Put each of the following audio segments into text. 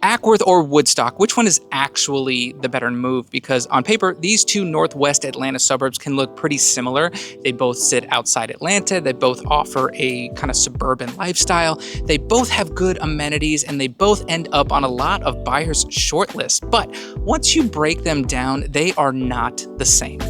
Acworth or Woodstock, which one is actually the better move? Because on paper, these two Northwest Atlanta suburbs can look pretty similar. They both sit outside Atlanta. They both offer a kind of suburban lifestyle. They both have good amenities, and they both end up on a lot of buyers' shortlists. But once you break them down, they are not the same.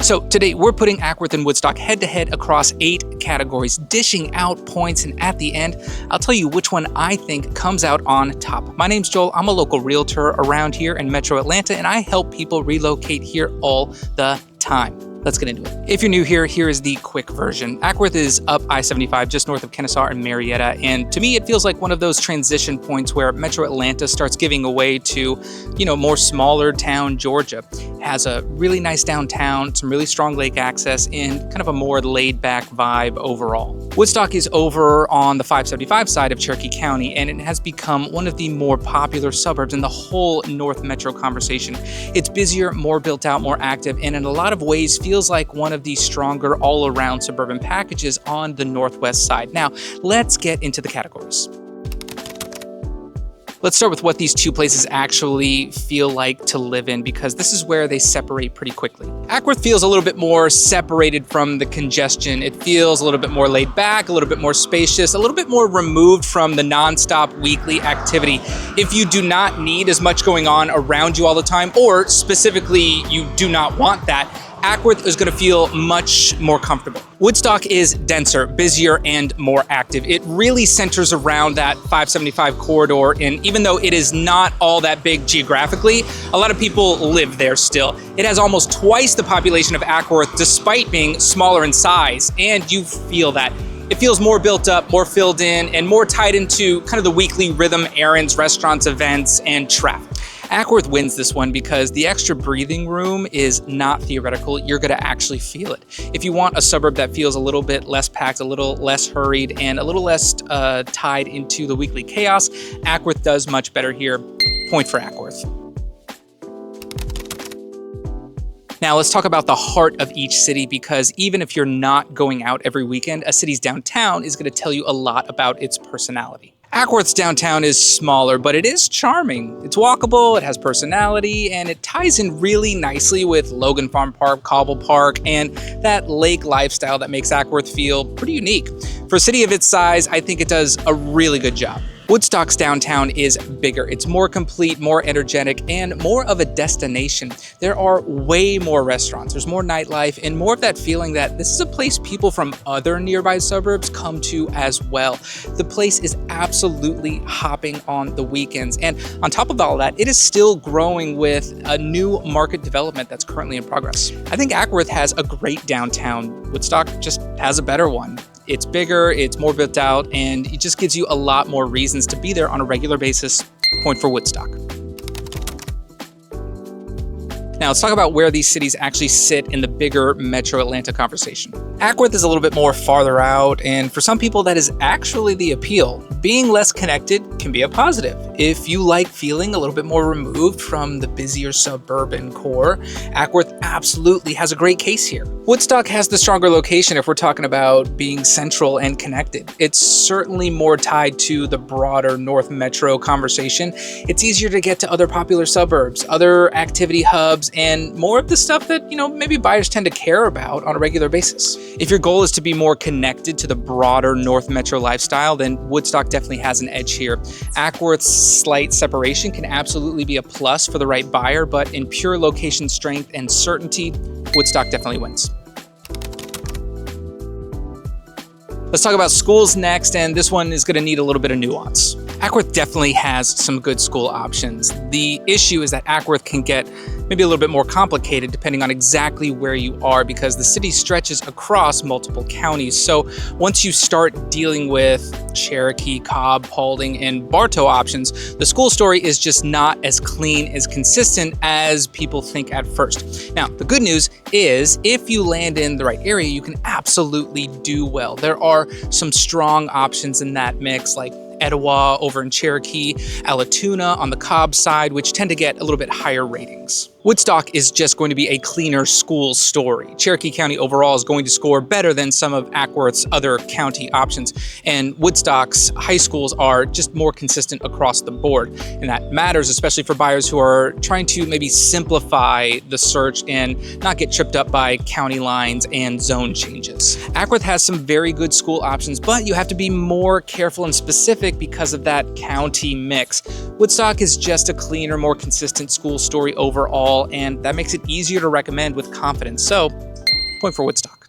So today we're putting Acworth and Woodstock head-to-head across 8 categories, dishing out points, and at the end, I'll tell you which one I think comes out on top. My name's Joel. I'm a local realtor around here in Metro Atlanta, and I help people relocate here all the time. Let's get into it. If you're new here, here is the quick version. Acworth is up I-75 just north of Kennesaw and Marietta, and to me it feels like one of those transition points where Metro Atlanta starts giving away to, more smaller town Georgia. It has a really nice downtown, some really strong lake access, and kind of a more laid-back vibe overall. Woodstock is over on the 575 side of Cherokee County, and it has become one of the more popular suburbs in the whole North Metro conversation. It's busier, more built out, more active, and in a lot of ways feels like one of the stronger all-around suburban packages on the Northwest side. Now, let's get into the categories. Let's start with what these two places actually feel like to live in, because this is where they separate pretty quickly. Acworth feels a little bit more separated from the congestion. It feels a little bit more laid back, a little bit more spacious, a little bit more removed from the nonstop weekly activity. If you do not need as much going on around you all the time, or specifically you do not want that, Acworth is going to feel much more comfortable. Woodstock is denser, busier, and more active. It really centers around that 575 corridor, and even though it is not all that big geographically, a lot of people live there still. It has almost twice the population of Acworth despite being smaller in size, and you feel that. It feels more built up, more filled in, and more tied into kind of the weekly rhythm, errands, restaurants, events, and traffic. Acworth wins this one because the extra breathing room is not theoretical. You're going to actually feel it. If you want a suburb that feels a little bit less packed, a little less hurried, and a little less tied into the weekly chaos, Acworth does much better here. Point for Acworth. Now let's talk about the heart of each city, because even if you're not going out every weekend, a city's downtown is going to tell you a lot about its personality. Acworth's downtown is smaller, but it is charming. It's walkable, it has personality, and it ties in really nicely with Logan Farm Park, Cobble Park, and that lake lifestyle that makes Acworth feel pretty unique. For a city of its size, I think it does a really good job. Woodstock's downtown is bigger. It's more complete, more energetic, and more of a destination. There are way more restaurants, there's more nightlife, and more of that feeling that this is a place people from other nearby suburbs come to as well. The place is absolutely hopping on the weekends. And on top of all that, it is still growing with a new market development that's currently in progress. I think Acworth has a great downtown. Woodstock just has a better one. It's bigger, it's more built out, and it just gives you a lot more reasons to be there on a regular basis. Point for Woodstock. Now let's talk about where these cities actually sit in the bigger Metro Atlanta conversation. Acworth is a little bit more farther out, and for some people that is actually the appeal. Being less connected can be a positive. If you like feeling a little bit more removed from the busier suburban core, Acworth absolutely has a great case here. Woodstock has the stronger location if we're talking about being central and connected. It's certainly more tied to the broader North Metro conversation. It's easier to get to other popular suburbs, other activity hubs, and more of the stuff that, maybe buyers tend to care about on a regular basis. If your goal is to be more connected to the broader North Metro lifestyle, then Woodstock definitely has an edge here. Acworth's slight separation can absolutely be a plus for the right buyer, but in pure location strength and certainty, Woodstock definitely wins. Let's talk about schools next, and this one is going to need a little bit of nuance. Acworth definitely has some good school options. The issue is that Acworth can get maybe a little bit more complicated depending on exactly where you are, because the city stretches across multiple counties. So once you start dealing with Cherokee, Cobb, Paulding, and Bartow options, the school story is just not as clean, as consistent as people think at first. Now, the good news is if you land in the right area, you can absolutely do well. There are some strong options in that mix, like Etowah over in Cherokee, Alatoona on the Cobb side, which tend to get a little bit higher ratings. things. Woodstock is just going to be a cleaner school story. Cherokee County overall is going to score better than some of Acworth's other county options, and Woodstock's high schools are just more consistent across the board. And that matters, especially for buyers who are trying to maybe simplify the search and not get tripped up by county lines and zone changes. Acworth has some very good school options, but you have to be more careful and specific because of that county mix. Woodstock is just a cleaner, more consistent school story overall, and that makes it easier to recommend with confidence. So, point for Woodstock.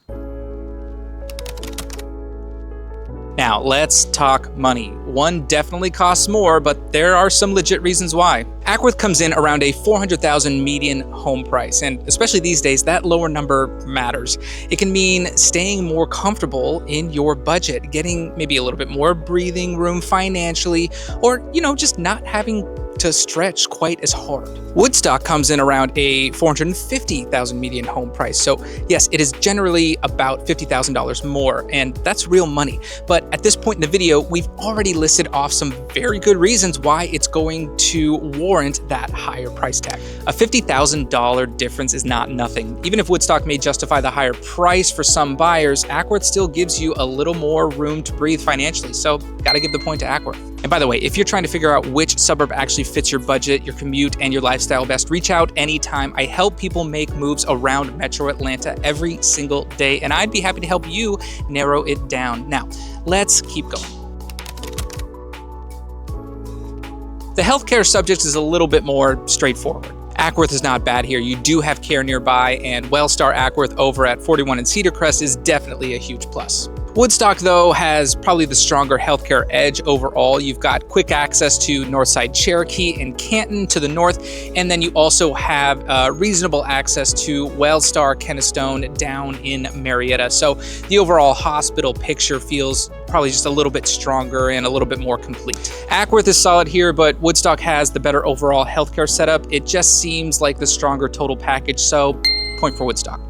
Now, let's talk money. One definitely costs more, but there are some legit reasons why. Acworth comes in around a $400,000 median home price, and especially these days, that lower number matters. It can mean staying more comfortable in your budget, getting maybe a little bit more breathing room financially, or, just not having to stretch quite as hard. Woodstock comes in around a $450,000 median home price. So yes, it is generally about $50,000 more, and that's real money. But at this point in the video, we've already listed off some very good reasons why it's going to warrant that higher price tag. A $50,000 difference is not nothing. Even if Woodstock may justify the higher price for some buyers, Acworth still gives you a little more room to breathe financially. So gotta give the point to Acworth. And by the way, if you're trying to figure out which suburb actually fits your budget, your commute, and your lifestyle best, reach out anytime. I help people make moves around Metro Atlanta every single day, and I'd be happy to help you narrow it down. Now, let's keep going. The healthcare subject is a little bit more straightforward. Acworth is not bad here. You do have care nearby, and Wellstar Acworth over at 41 and Cedar Crest is definitely a huge plus. Woodstock, though, has probably the stronger healthcare edge overall. You've got quick access to Northside Cherokee and Canton to the north, and then you also have reasonable access to Wellstar Kennestone down in Marietta. So the overall hospital picture feels probably just a little bit stronger and a little bit more complete. Acworth is solid here, but Woodstock has the better overall healthcare setup. It just seems like the stronger total package, so point for Woodstock.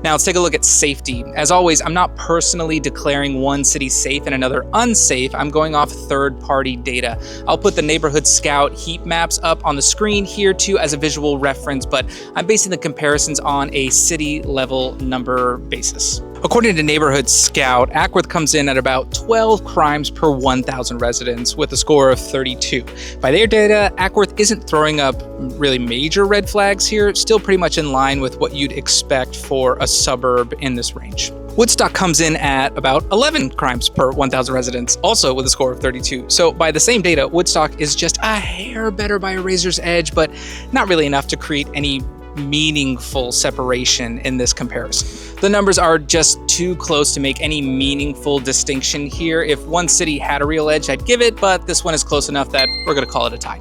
Now let's take a look at safety. As always, I'm not personally declaring one city safe and another unsafe. I'm going off third-party data. I'll put the Neighborhood Scout heat maps up on the screen here too as a visual reference, but I'm basing the comparisons on a city-level number basis. According to Neighborhood Scout, Acworth comes in at about 12 crimes per 1,000 residents with a score of 32. By their data, Acworth isn't throwing up really major red flags here, still pretty much in line with what you'd expect for a suburb in this range. Woodstock comes in at about 11 crimes per 1,000 residents, also with a score of 32. So by the same data, Woodstock is just a hair better by a razor's edge, but not really enough to create any meaningful separation in this comparison. The numbers are just too close to make any meaningful distinction here. If one city had a real edge, I'd give it, but this one is close enough that we're gonna call it a tie.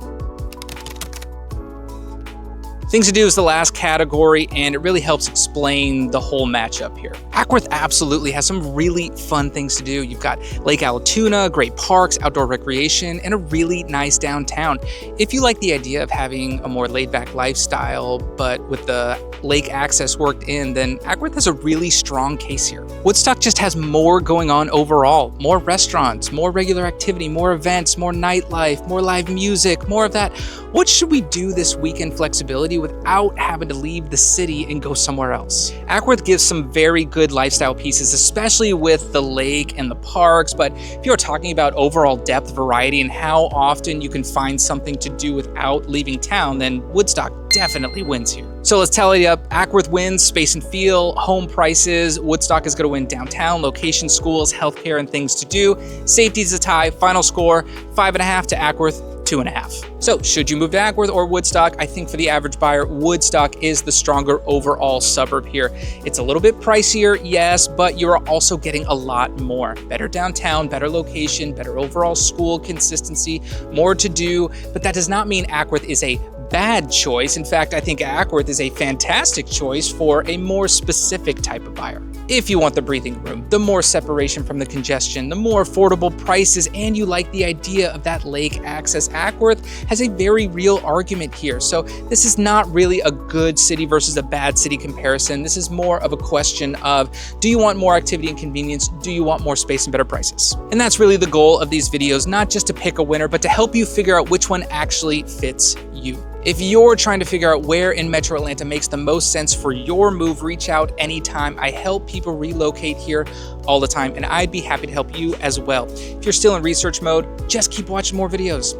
Things to do is the last category, and it really helps explain the whole matchup here. Acworth absolutely has some really fun things to do. You've got Lake Allatoona, great parks, outdoor recreation, and a really nice downtown. If you like the idea of having a more laid-back lifestyle, but with the lake access worked in, then Acworth has a really strong case here. Woodstock just has more going on overall. More restaurants, more regular activity, more events, more nightlife, more live music, more of that. What should we do this weekend flexibility without having to leave the city and go somewhere else? Acworth gives some very good lifestyle pieces, especially with the lake and the parks, but if you're talking about overall depth, variety, and how often you can find something to do without leaving town, then Woodstock definitely wins here. So let's tally up. Acworth wins space and feel, home prices. Woodstock is going to win downtown, location, schools, healthcare, and things to do. Safety is a tie. Final score, 5.5 to Acworth, 2.5. So should you move to Acworth or Woodstock? I think for the average buyer, Woodstock is the stronger overall suburb here. It's a little bit pricier, yes, but you're also getting a lot more. Better downtown, better location, better overall school consistency, more to do, but that does not mean Acworth is a bad choice. In fact, I think Acworth is a fantastic choice for a more specific type of buyer. If you want the breathing room, the more separation from the congestion, the more affordable prices, and you like the idea of that lake access, Acworth has a very real argument here. So this is not really a good city versus a bad city comparison. This is more of a question of, do you want more activity and convenience? Do you want more space and better prices? And that's really the goal of these videos, not just to pick a winner, but to help you figure out which one actually fits you. If you're trying to figure out where in Metro Atlanta makes the most sense for your move, reach out anytime. I help people relocate here all the time, and I'd be happy to help you as well. If you're still in research mode, just keep watching more videos.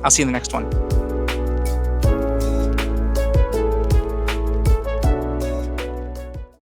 I'll see you in the next one.